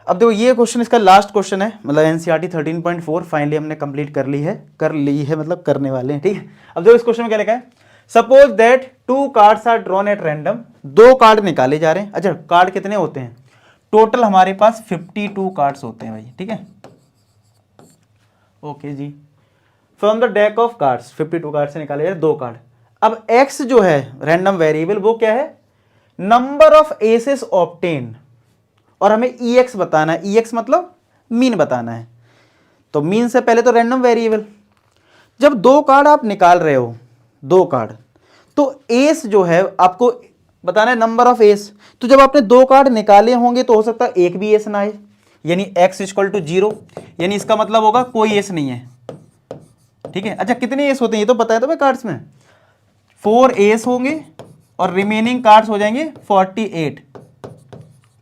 अब देखो ये क्वेश्चन इसका लास्ट क्वेश्चन है, मतलब एनसीईआरटी 13.4 फाइनली हमने कंप्लीट कर ली है मतलब करने वाले हैं, ठीक है। अब देखो इस क्वेश्चन में क्या लिखा है, suppose that 2 cards are drawn at random, 2 card निकाले जा रहे हैं। अच्छा कार्ड कितने होते हैं, टोटल हमारे पास 52 कार्ड्स होते हैं भाई, ठीक है। ओके जी, from the deck of cards 52 card से निकाले जाए 2 कार्ड। अब एक्स जो है रैंडम वेरिएबल वो क्या है, नंबर ऑफ एसेस ऑब्टेन, और हमें ई एक्स बताना है, ई एक्स मतलब मीन बताना है। तो मीन से पहले तो रैंडम वेरिएबल, जब 2 कार्ड आप निकाल रहे हो 2 कार्ड, तो एस जो है आपको बताना है नंबर ऑफ एस। तो जब आपने 2 कार्ड निकाले होंगे तो हो सकता है एक भी एस ना आए, यानी x इक्वल टू 0, यानी इसका मतलब होगा कोई एस नहीं है, ठीक है। अच्छा कितने एस होते हैं ये तो पता है तुम्हें, कार्ड्स में 4 एस होंगे और रिमेनिंग कार्ड्स हो जाएंगे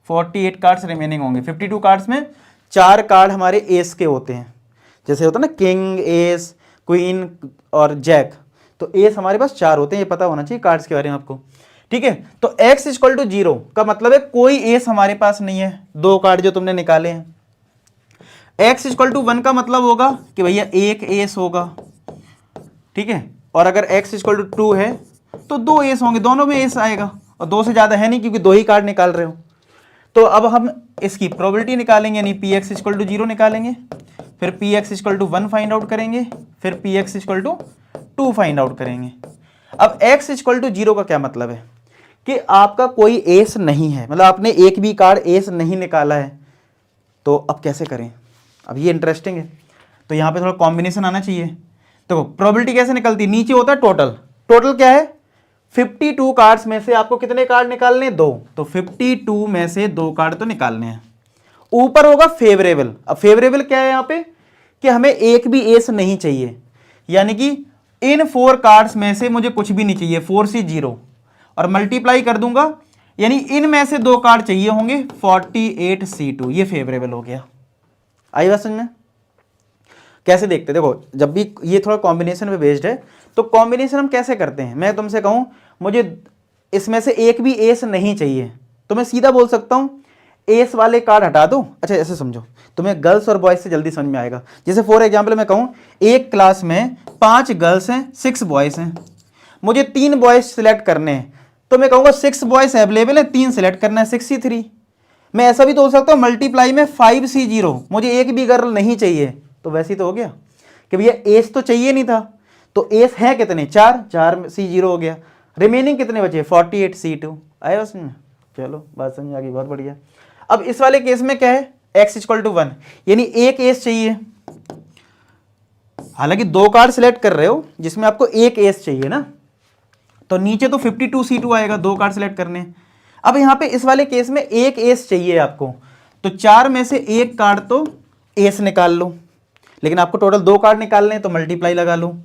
48 कार्ड्स रिमेनिंग होंगे। 52 कार्ड्स में 4 कार्ड हमारे एस के होते हैं, जैसे होता है ना किंग, एस, क्वीन और जैक, तो एस हमारे पास 4 होते हैं, ये पता होना चाहिए कार्ड्स के बारे में आपको, ठीक है। तो x इक्वल टू 0 का मतलब है कोई एस हमारे पास नहीं है, 2 कार्ड जो तुमने निकाले हैं। x इक्वल टू 1 का मतलब होगा कि भैया एक एस होगा, ठीक है। और अगर x इक्वल टू 2 है तो 2 एस होंगे, दोनों में एस आएगा, और 2 से ज्यादा है नहीं क्योंकि 2 ही कार्ड निकाल रहे हो। तो अब हम इसकी प्रोबेबिलिटी निकालेंगे, यानी पी एक्स इक्वल टू 0 निकालेंगे, फिर P X equal to 1 find out करेंगे, फिर P X equal to 2 find out करेंगे। अब x इक्वल टू 0 का क्या मतलब है कि आपका कोई एस नहीं है, मतलब आपने एक भी कार्ड एस नहीं निकाला है। तो अब कैसे करें, अब ये इंटरेस्टिंग है, तो यहाँ पे थोड़ा कॉम्बिनेशन आना चाहिए। तो प्रोबेबिलिटी कैसे निकलती है, नीचे होता है टोटल, टोटल क्या है 52 कार्ड्स में से आपको कितने कार्ड निकालने हैं, 2, तो 52 में से 2 कार्ड तो निकालने हैं। ऊपर होगा फेवरेबल, अब फेवरेबल क्या है यहाँ पे कि हमें एक भी एस नहीं चाहिए, यानी कि इन 4 कार्ड्स में से मुझे कुछ भी नहीं चाहिए, 4 से 0 और मल्टीप्लाई कर दूंगा, यानी इनमें से 2 कार्ड चाहिए होंगे 48C2, ये फेवरेबल हो गया। आई बात समझ में, कैसे देखते, देखो जब भी ये थोड़ा कॉम्बिनेशन पे बेस्ड है, तो कॉम्बिनेशन हम कैसे करते हैं, मैं तुमसे कहूं मुझे इसमें से एक भी एस नहीं चाहिए, तो मैं सीधा बोल सकता हूं एस वाले कार्ड हटा दो। अच्छा ऐसे समझो, तुम्हें गर्ल्स और बॉयज से जल्दी समझ में आएगा। जैसे फॉर एग्जाम्पल मैं कहूं एक क्लास में 5 गर्ल्स हैं 6 बॉयज हैं, मुझे 3 बॉयज सिलेक्ट करने हैं, तो मैं कहूंगा 6 बॉयज अवेलेबल है, 3 सिलेक्ट करना है, 6C3। मैं ऐसा भी तो हो सकता हूँ मल्टीप्लाई में 5C0, मुझे एक भी गर्ल नहीं चाहिए, तो वैसे ही तो हो गया कि भैया एस तो चाहिए नहीं था, तो एस है कितने 4C0 हो गया, रिमेनिंग कितने बचे 48C2। आया समझ में, चलो बात समझ आ गई, बहुत बढ़िया। अब इस वाले केस में क्या है x इक्वल टू 1, यानी एक एस चाहिए, हालांकि 2 कार्ड सिलेक्ट कर रहे हो जिसमें आपको एक एस चाहिए ना, तो नीचे तो 52C2 आएगा, 2 कार्ड सिलेक्ट करने। अब यहां पे इस वाले केस में एक एस चाहिए आपको, तो 4 में से एक कार्ड तो एस निकाल लो, लेकिन आपको टोटल 2 कार्ड निकालने हैं तो मल्टीप्लाई लगा लो,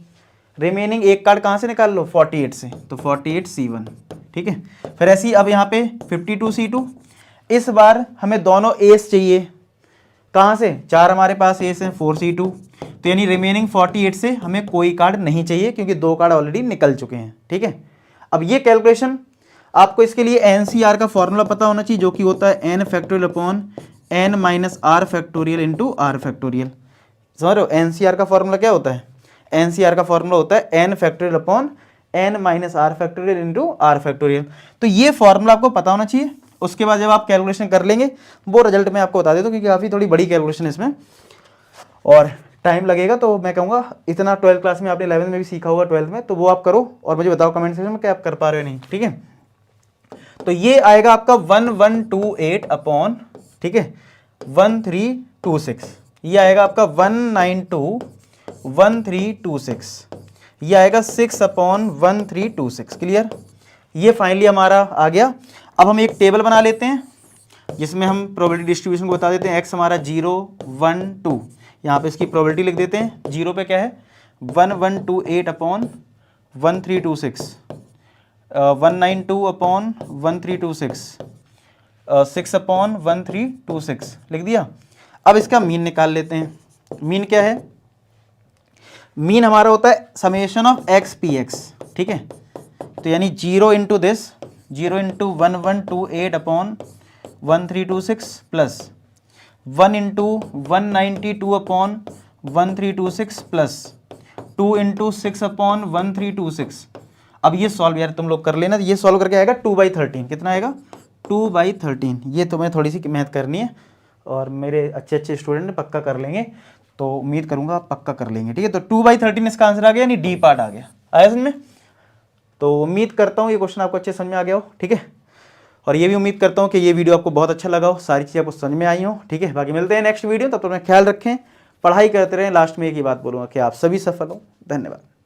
रिमेनिंग एक कार्ड कहां से निकाल लो 48 से, तो 48C1, ठीक है। फिर ऐसी अब यहाँ पे 52C2, इस बार हमें दोनों एस चाहिए, कहां से 4 हमारे पास एस है 4C2, तो यानी रिमेनिंग 48 से हमें कोई कार्ड नहीं चाहिए क्योंकि 2 कार्ड ऑलरेडी निकल चुके हैं, ठीक है। अब ये कैलकुलेशन आपको इसके लिए एनसीआर का फॉर्मूला पता होना चाहिए, जो कि होता है n factorial upon n minus R factorial into R factorial. समझ रहे हो एनसीआर का फॉर्मूला क्या होता है, एनसीआर का फॉर्मूला होता है n factorial upon n minus R factorial into R factorial. तो ये फॉर्मूला आपको पता होना चाहिए, उसके बाद जब आप कैलकुलेशन कर लेंगे वो रिजल्ट में आपको बता देता हूँ, क्योंकि काफ़ी थोड़ी बड़ी कैलकुलेशन है इसमें और टाइम लगेगा। तो मैं कहूँगा इतना 12th क्लास में आपने 11th में भी सीखा होगा, 12th में, तो वो आप करो और मुझे बताओ कमेंट सेक्शन में कि आप कर पा रहे हो नहीं, ठीक है। तो ये आएगा आपका 1128 अपॉन, ठीक है 1326, ये आएगा आपका 1921326, ये आएगा 6 अपॉन 1326। क्लियर, ये फाइनली हमारा आ गया। अब हम एक टेबल बना लेते हैं जिसमें हम प्रोबेबिलिटी डिस्ट्रीब्यूशन को बता देते हैं। x हमारा 0 1 2, यहाँ पे इसकी प्रोबेबिलिटी लिख देते हैं। 0 पे क्या है 1128 अपॉन 1326, 192 अपॉन 1326, 6 अपॉन 1326 लिख दिया। अब इसका मीन निकाल लेते हैं। मीन क्या है, मीन हमारा होता है summation of x P x, ठीक है। तो यानी 0 into this, 0 into 1128 upon 1326 plus 1 into 192/1326 plus 2 into 6/1326। अब ये सॉल्व यार तुम लोग कर लेना, ये सॉल्व करके आएगा 2/13। कितना आएगा? 2/13। ये तुम्हें थोड़ी सी मेहनत करनी है और मेरे अच्छे स्टूडेंट पक्का कर लेंगे, तो उम्मीद करूंगा आप पक्का कर लेंगे। ठीक है, तो 2/13 इसका आंसर आ गया, यानी डी पार्ट आ गया। आया समझ में? तो उम्मीद करता हूँ ये क्वेश्चन आपको अच्छे समझ में आ गया हो। ठीक है, और ये भी उम्मीद करता हूँ कि ये वीडियो आपको बहुत अच्छा लगा हो, सारी चीज़ आपको समझ में आई हो। ठीक है, बाकी मिलते हैं नेक्स्ट वीडियो, तब तक अपना ख्याल रखें, पढ़ाई करते रहें। लास्ट में एक ही बात बोलूँगा कि आप सभी सफल हो। धन्यवाद।